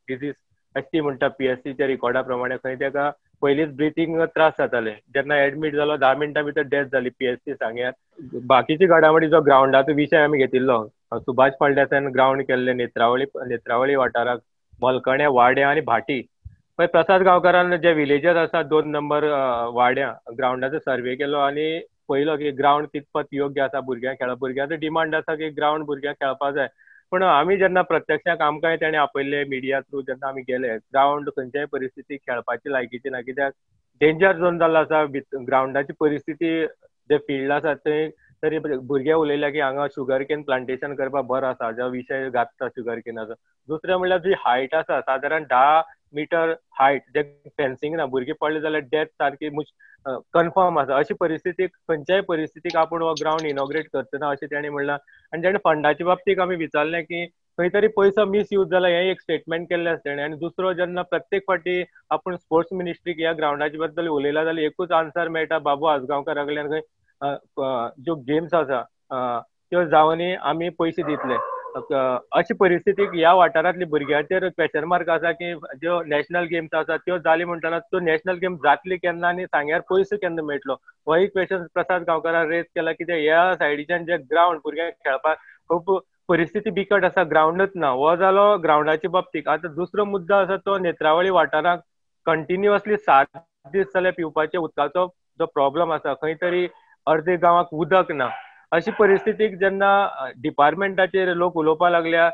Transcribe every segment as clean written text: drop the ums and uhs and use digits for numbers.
Disease ती म्हणटा PSCच्या रिकॉर्डा प्रमाणे खंय ताका पयलींच ब्रिथींग त्रास जाताले. जेन्ना एडमीट जालो 10 मिनटां भितर डेथ जाली PSC सांग्यार. बाकीची घडामोडी जो ग्राउंडाचो विशय आमी घेतिल्लो, सुभाष फळदेसायान ग्राउंड केल्ले नेत्रावळी वाठाराक मलकणे, वाड्या आनी भाटी. पण प्रसाद गांवकारान जे विलेजर आसा 2 नंबर वाड्या ग्राउंडाचो सर्वे केलो आनी पयलो की ग्राउंड कितपत योग्य आसा भुरग्यांक खेळप. भुरग्यांचो डिमांड आसा की ग्राउंड भुरग्यांक खेळपा जाय. पण आमी जेन्ना प्रत्यक्षाक आमकांय तेणें आपयल्ले मिडिया थ्रू जेन्ना आमी गेले, ग्राउंड खंयच्याय परिस्थितीक खेळपाची लायकीची ना. कित्याक डेंजर झोन जाल्लो आसा. ग्राउंडाची परिस्थिती जे फिल्ड आसा थंय तरी भुरगे उलयल्या की हांगा शुगर केन प्लांटेशन करपाक बरो आसा, जो विशय गाजता शुगर केनाचो. दुसरें म्हणल्यार जी हायट आसा सादारण 10 मीटर हायट, जे फेन्सिंग ना, भुरगीं पडले जाल्यार डेथ सारकी कन्फर्म आसा. अशी परिस्थितीक खंयच्याय परिस्थितीक आपूण हो ग्राउंड इनॉग्रेट करतना अशें तेणें म्हणलां. आनी तेणें फंडाच्या बाबतींत आमी विचारलें की खंय तरी पयसो मिसयूज जाला, हें एक स्टेटमेंट केल्लें आसा तेणें. आनी दुसरो जेन्ना प्रत्येक फावटी आपूण स्पोर्ट्स मिनिस्ट्रीक ह्या ग्राउंडाचे बद्दल उलयला जाल्यार एकूच आन्सर मेळटा बाबू आसगांवकारा कडल्यान, खंय ज्यो गेम्स आसा त्यो जावनी आमी पयशे दितले. अशी परिस्थितीक ह्या वाठारांतल्या भुरग्यांचेर क्वेश्चन मार्क आसा की ज्यो नॅशनल गेम्स आसा त्यो जाली म्हणटना त्यो नॅशनल गेम्स जातली केन्ना आनी सांग्यार पयसो केन्ना मेळटलो, होय क्वेश्चन प्रसाद गांवकारान रेज केला. कित्याक ह्या सायडीच्यान जे ग्राउंड भुरग्यांक खेळपाक खूब परिस्थिती बिकट आसा, ग्राउंडूच ना. हो जालो ग्राउंडाच्या बाबतींत. आतां दुसरो मुद्दो आसा तो नेत्रावळी वाठाराक कंटिन्युअसली 7 दीस जाल्यार पिवपाच्या उदकाचो जो प्रॉब्लम आसा, खंय तरी अर्दे गांवांक उदक ना. अशी परिस्थितीक जेन्ना डिपार्टमेंटाचेर लोक उलोवपाक लागल्या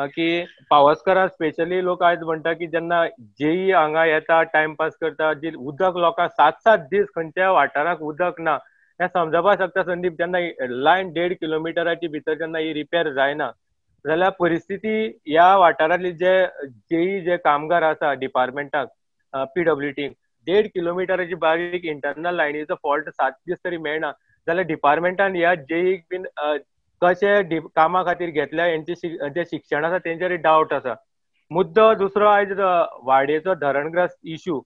की पावसकारां स्पेशली लोक आयज म्हणटा की जेन्ना जेई हांगा येता टायमपास करता, जी उदक लोकांक 7-7 दीस खंयच्या वाठाराक उदक ना हें समजपाक शकता संदीप. जेन्ना लायन 1.5 किलोमिटराची भितर जेन्ना ही रिपेर जायना जाल्यार परिस्थिती ह्या वाठारांतली जे जेई जे कामगार आसा डिपार्टमेंटाक PWD 1.5 किलोमिटराची बारीक इंटरनल लायनीचो फॉल्ट 7 दीस तरी मेळना जाल्यार डिपार्टमेंटान ह्या जेईक बीन कशे कामा खातीर घेतल्या हेंचे जे शिक्षण आसा तेंचेर डावट आसा. मुद्दो दुसरो आयज वाडेचो धरणग्रस्त इश्यू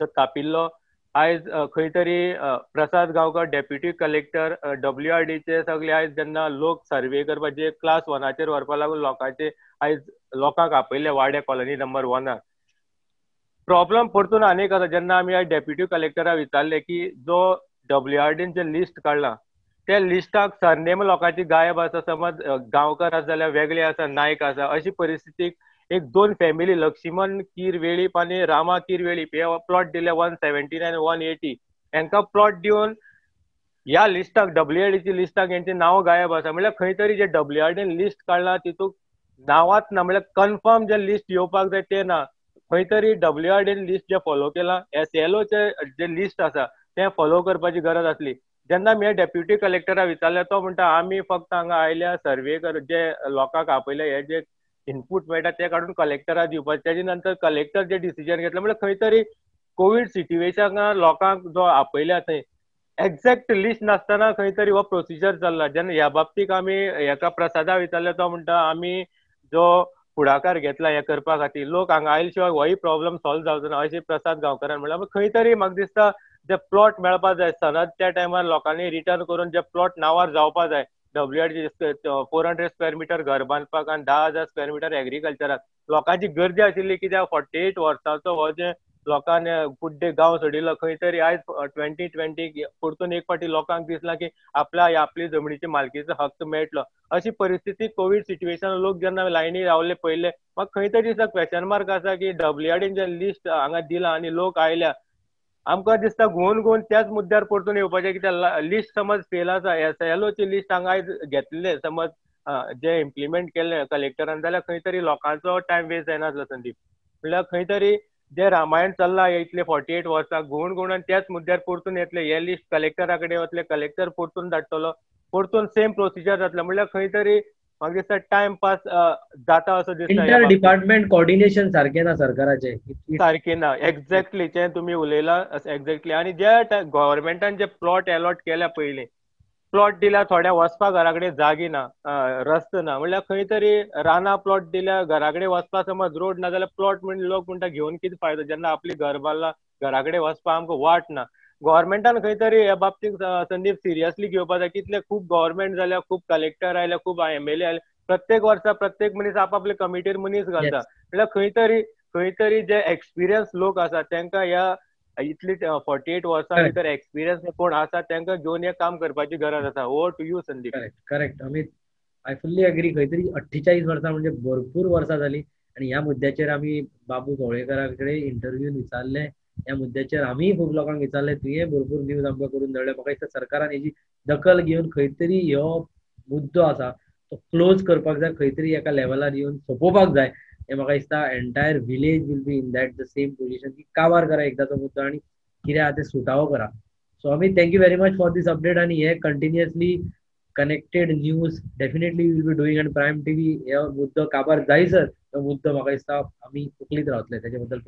जो तापिल्लो. आयज खंय तरी प्रसाद गांवकर डेप्युटी कलेक्टर WRDचे सगळे आयज जेन्ना लोक सर्वे करपाचे क्लास 1चेर व्हरपा लागून लोकांचे आयज लोकांक आपयले वाड्या कॉलनी नंबर 1. प्रॉब्लम परतून आनीक आसा. जेन्ना आमी डेप्युटी कलेक्टराक विचारले की जो WRDन जे लिस्ट काडला त्या लिस्टाक सरनेम लोकांची गायब आसा. समज गांवकर आसा जाल्यार वेगळे आसा, नायक आसा. अशी परिस्थितीक एक 2 फॅमिली लक्ष्मण कीर वेळीप आनी रामा कीर वेळीप हे प्लॉट दिले 179 आनी 180. हांकां प्लॉट दिवन ह्या लिस्टाक WRDची लिस्टाक हेंची नांव गायब आसा. म्हणल्यार खंय तरी जे WRDन लिस्ट काडला तितूंत नांवांच ना, म्हणल्यार कन्फर्म जे लिस्ट येवपाक जाय ते ना. खंय तरी WRDन लिस्ट जे फॉलो केला, SLOचे जे लिस्ट आसा तें फॉलो करपाची गरज आसली. जेन्ना मी डेप्युटी कलेक्टराक विचारलें तो म्हणटा आमी फक्त हांगा आयल्या सर्वे कर, जे लोकांक आपयले हे जे इनपूट मेळटा ते काडून कलेक्टराक दिवपाचे. तेजे नंतर कलेक्टर जे डिसिजन घेतलें. म्हणल्यार खंय तरी कोवीड सिच्युएशनाक लोकांक जो आपयल्या थंय एक्झॅक्ट लिस्ट नासतना खंय तरी हो प्रोसिजर चल्ला. जेन्ना ह्या बाबतीक आमी हेका प्रसादाक विचारलें तो म्हणटा आमी जो फुडाकार घेतला हे करपा खातीर लोक हांगा आयले शिवाय होय प्रॉब्लम सॉल्व जावचो ना अशें प्रसाद गांवकारान म्हणल्यार. खंय तरी म्हाका दिसता जे प्लॉट मेळपा जाय सनद त्या टायमार लोकांनी रिटर्न करून जे प्लॉट नांवार जावपा जाय. WRD 400 स्क्वेअर मिटर घर बांदपाक आनी 10,000 स्क्वेअर मिटर एग्रीकल्चराक लोकांची गर्दी आशिल्ली. कित्याक 48 वर्सांचो हो जे लोकांनी कुड्डे गांव सोडिल्लो खंय तरी आयज 2020 परतून एक फावटी लोकांक दिसला की आपली जमनीची मालकीचो हक्क मेळटलो. अशी परिस्थिती कोवीड सिच्युएशन लोक जेन्ना लायनी रावले पयले म्हाका खंय तरी दिसता क्वेश्चन मार्क आसा की WRDन जे लिस्ट हांगा दिला आनी लोक आयल्या. आमकां दिसता घुवन त्याच मुद्द्यार परतून येवपाचें. कित्याक लिस्ट समज फेल आसा, SLOची लिस्ट हांगा आयज घेतले समज जे इम्प्लिमेंट केले कलेक्टरान जाल्यार खंय तरी लोकांचो टायम वेस्ट जायनासलो संदीप. म्हणल्यार खंय तरी जे रामायण चल्ला इतले 48 वर्सां घुवन त्याच मुद्द्यार परतून येतले. हे लिस्ट कलेक्टरा कडेन वतले, कलेक्टर परतून धाडटलो, परतून सेम प्रोसिजर जातले. म्हणल्यार खंय तरी म्हाका दिसता टायम पास जाता असो दिसता. इंटर डिपार्टमेंट कोऑर्डिनेशन सारकें ना सरकाराचे. सारकें ना. एक्झॅक्टली जे तुमी उलयला एक्झॅक्टली. आनी जे गव्हर्मेंटान जे प्लॉट अलॉट केल्या पयलीं प्लॉट दिल्या थोड्या वचपा घरा कडेन जागी ना, रस्तो ना. म्हणल्यार खंय तरी रानां प्लॉट दिल्या घरा कडेन वचपा समज रोड ना जाल्यार प्लॉट म्हण लोक म्हणटा घेवन कितें फायदो जेन्ना आपली घर बांदलां घरा कडेन वचपा आमकां वाट ना. गव्हर्मेंटान खंय तरी ह्या बाबतींत संदीप सिरियसली घेवपा जाय. कितले खूब गव्हर्मेंट जाल्या, खूब कलेक्टर आयल्या, खूब MLA आयले, प्रत्येक वर्सा प्रत्येक मनीस आपापले कमिटीर मनीस घालता, येस म्हळ्यार खंय तरी जे एक्सपिरियन्स लोक आसात तांकां ह्या इतली 48 वर्सां करेक्ट भितर एक्सपिरियन्स कोण आसा तांकां घेवन हे काम करपाची गरज आसा. Over to you Sandeep. Correct correct Amit, I fully agree. खंय तरी 48 वर्सां म्हणजे भरपूर वर्सां जाली. आणि ह्या मुद्द्याचेर आमी बाबू कवळेकरा कडेन इंटरव्यून विचारले, ह्या मुद्द्याचेर आमी खूब लोकांक विचारले, तुवें भरपूर न्यूज आमकां करून धाडले. म्हाका दिसता सरकारान हेजी दखल घेवन खंय तरी ह्यो मुद्दो आसा तो क्लोज करपाक जाय, खंय तरी एका लेवलार येवन सोंपोवपाक जाय. हे म्हाका दिसता entire village will be in that the same position की काबार करा एकदाचो मुद्दो आनी कितें आहा तें सुटावो करा. So Amit, thank you very much for this update. आणि हे continuously connected news definitely will be doing. आणि प्रायम टीव्ही हो मुद्दो काबार जायसर तो मुद्दो म्हाका दिसता आमी उखलीत रावतले. त्याच्या बद्दल